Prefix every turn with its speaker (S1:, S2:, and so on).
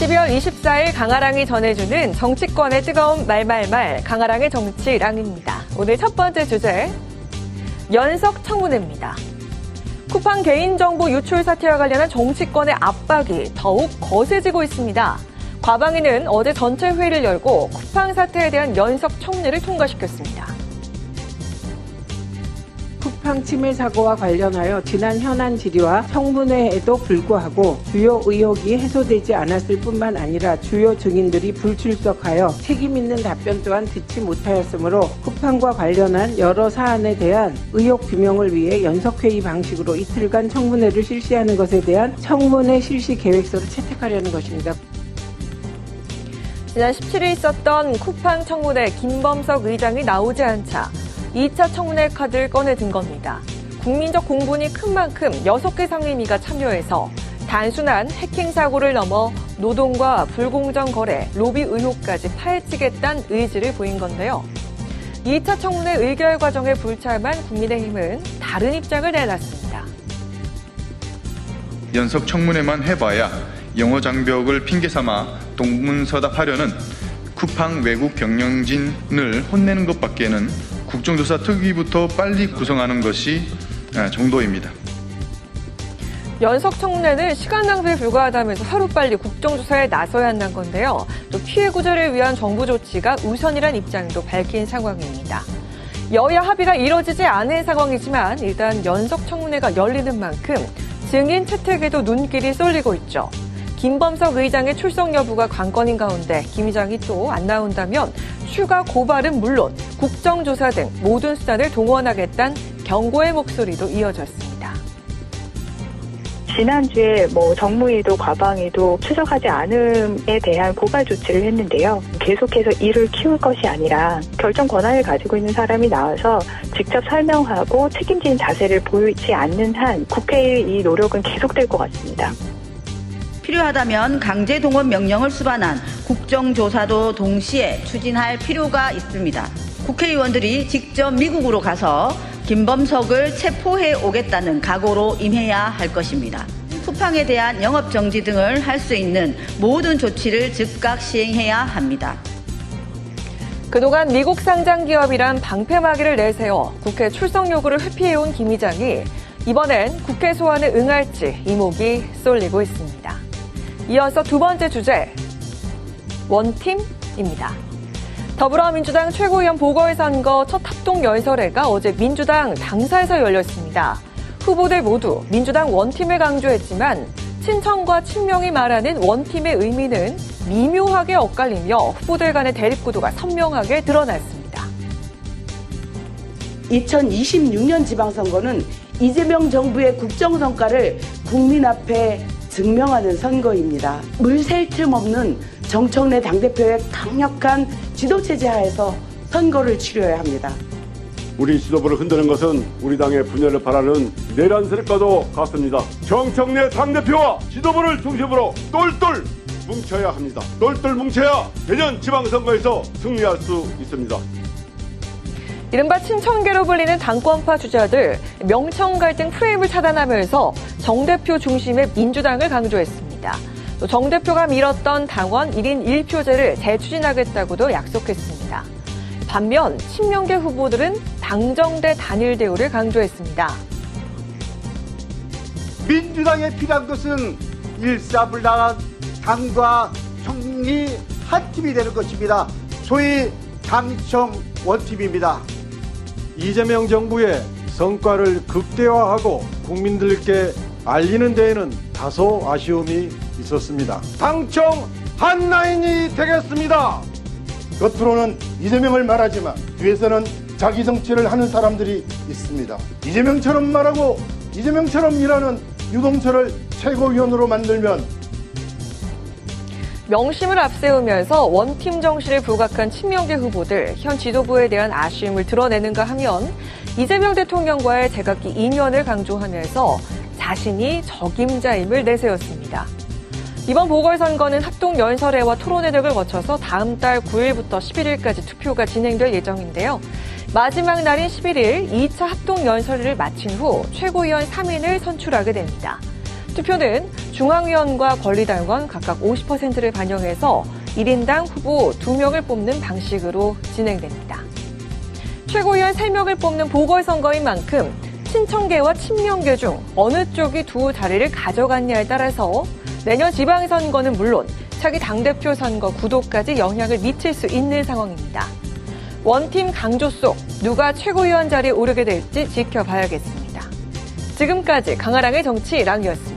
S1: 12월 24일 강아랑이 전해주는 정치권의 뜨거운 말말말 강아랑의 정치랑입니다. 오늘 첫 번째 주제, 연석 청문회입니다. 쿠팡 개인정보 유출 사태와 관련한 정치권의 압박이 더욱 거세지고 있습니다. 과방위는 어제 전체 회의를 열고 쿠팡 사태에 대한 연석 청문회를 통과시켰습니다.
S2: 쿠팡 침해 사고와 관련하여 지난 현안 질의와 청문회에도 불구하고 주요 의혹이 해소되지 않았을 뿐만 아니라 주요 증인들이 불출석하여 책임 있는 답변 또한 듣지 못하였으므로 쿠팡과 관련한 여러 사안에 대한 의혹 규명을 위해 연석회의 방식으로 이틀간 청문회를 실시하는 것에 대한 청문회 실시 계획서를 채택하려는 것입니다.
S1: 지난 17일 있었던 쿠팡 청문회 김범석 의장이 나오지 않자 2차 청문회 카드를 꺼내든 겁니다. 국민적 공분이 큰 만큼 6개 상임위가 참여해서 단순한 해킹 사고를 넘어 노동과 불공정 거래, 로비 의혹까지 파헤치겠다는 의지를 보인 건데요. 2차 청문회 의결 과정에 불참한 국민의힘은 다른 입장을 내놨습니다.
S3: 연석 청문회만 해봐야 영어 장벽을 핑계삼아 동문서답하려는 쿠팡 외국 경영진을 혼내는 것밖에는 국정조사 특위부터 빨리 구성하는 것이 정도입니다.
S1: 연석 청문회는 시간 낭비에 불과하다면서 하루빨리 국정조사에 나서야 한다는 건데요. 또 피해 구제를 위한 정부 조치가 우선이란 입장도 밝힌 상황입니다. 여야 합의가 이뤄지지 않은 상황이지만 일단 연석 청문회가 열리는 만큼 증인 채택에도 눈길이 쏠리고 있죠. 김범석 의장의 출석 여부가 관건인 가운데 김 의장이 또 안 나온다면 추가 고발은 물론 국정조사 등 모든 수단을 동원하겠다는 경고의 목소리도 이어졌습니다.
S4: 지난주에 정무위도 과방위도 출석하지 않음에 대한 고발 조치를 했는데요. 계속해서 일을 키울 것이 아니라 결정 권한을 가지고 있는 사람이 나와서 직접 설명하고 책임진 자세를 보이지 않는 한 국회의 이 노력은 계속될 것 같습니다.
S5: 필요하다면 강제 동원 명령을 수반한 국정조사도 동시에 추진할 필요가 있습니다. 국회의원들이 직접 미국으로 가서 김범석을 체포해 오겠다는 각오로 임해야 할 것입니다. 쿠팡에 대한 영업정지 등을 할 수 있는 모든 조치를 즉각 시행해야 합니다.
S1: 그동안 미국 상장 기업이란 방패막이를 내세워 국회 출석 요구를 회피해온 김 의장이 이번엔 국회 소환에 응할지 이목이 쏠리고 있습니다. 이어서 두 번째 주제, 원팀입니다. 더불어민주당 최고위원 보궐선거 첫 합동연설회가 어제 민주당 당사에서 열렸습니다. 후보들 모두 민주당 원팀을 강조했지만 친청과 친명이 말하는 원팀의 의미는 미묘하게 엇갈리며 후보들 간의 대립구도가 선명하게 드러났습니다.
S6: 2026년 지방선거는 이재명 정부의 국정성과를 국민 앞에 증명하는 선거입니다. 물샐 틈 없는 정청래 당대표의 강력한 지도체제 하에서 선거를 치러야 합니다.
S7: 우리 지도부를 흔드는 것은 우리 당의 분열을 바라는 내란 세력과도 같습니다. 정청래 당대표와 지도부를 중심으로 똘똘 뭉쳐야 합니다. 똘똘 뭉쳐야 내년 지방선거에서 승리할 수 있습니다.
S1: 이른바 친청계로 불리는 당권파 주자들, 명청 갈등 프레임을 차단하면서 정 대표 중심의 민주당을 강조했습니다. 또 정 대표가 밀었던 당원 1인 1표제를 재추진하겠다고도 약속했습니다. 반면 친명계 후보들은 당정대 단일 대우를 강조했습니다.
S8: 민주당에 필요한 것은 일사불란한 당과 정리 한 팀이 되는 것입니다. 소위 당청 원팀입니다.
S9: 이재명 정부의 성과를 극대화하고 국민들께 알리는 데에는 다소 아쉬움이 있었습니다.
S7: 당청 한 라인이 되겠습니다.
S10: 겉으로는 이재명을 말하지만 뒤에서는 자기 정치를 하는 사람들이 있습니다. 이재명처럼 말하고 이재명처럼 일하는 유동철을 최고위원으로 만들면
S1: 명심을 앞세우면서 원팀 정신을 부각한 친명계 후보들, 현 지도부에 대한 아쉬움을 드러내는가 하면 이재명 대통령과의 제각기 인연을 강조하면서 자신이 적임자임을 내세웠습니다. 이번 보궐선거는 합동연설회와 토론회 등을 거쳐서 다음 달 9일부터 11일까지 투표가 진행될 예정인데요. 마지막 날인 11일 2차 합동연설회를 마친 후 최고위원 3인을 선출하게 됩니다. 투표는 중앙위원과 권리당원 각각 50%를 반영해서 1인당 후보 2명을 뽑는 방식으로 진행됩니다. 최고위원 3명을 뽑는 보궐선거인 만큼 친청계와 친명계 중 어느 쪽이 두 자리를 가져갔냐에 따라서 내년 지방선거는 물론 차기 당대표 선거 구도까지 영향을 미칠 수 있는 상황입니다. 원팀 강조 속 누가 최고위원 자리에 오르게 될지 지켜봐야겠습니다. 지금까지 강아랑의 정치 랑이었습니다.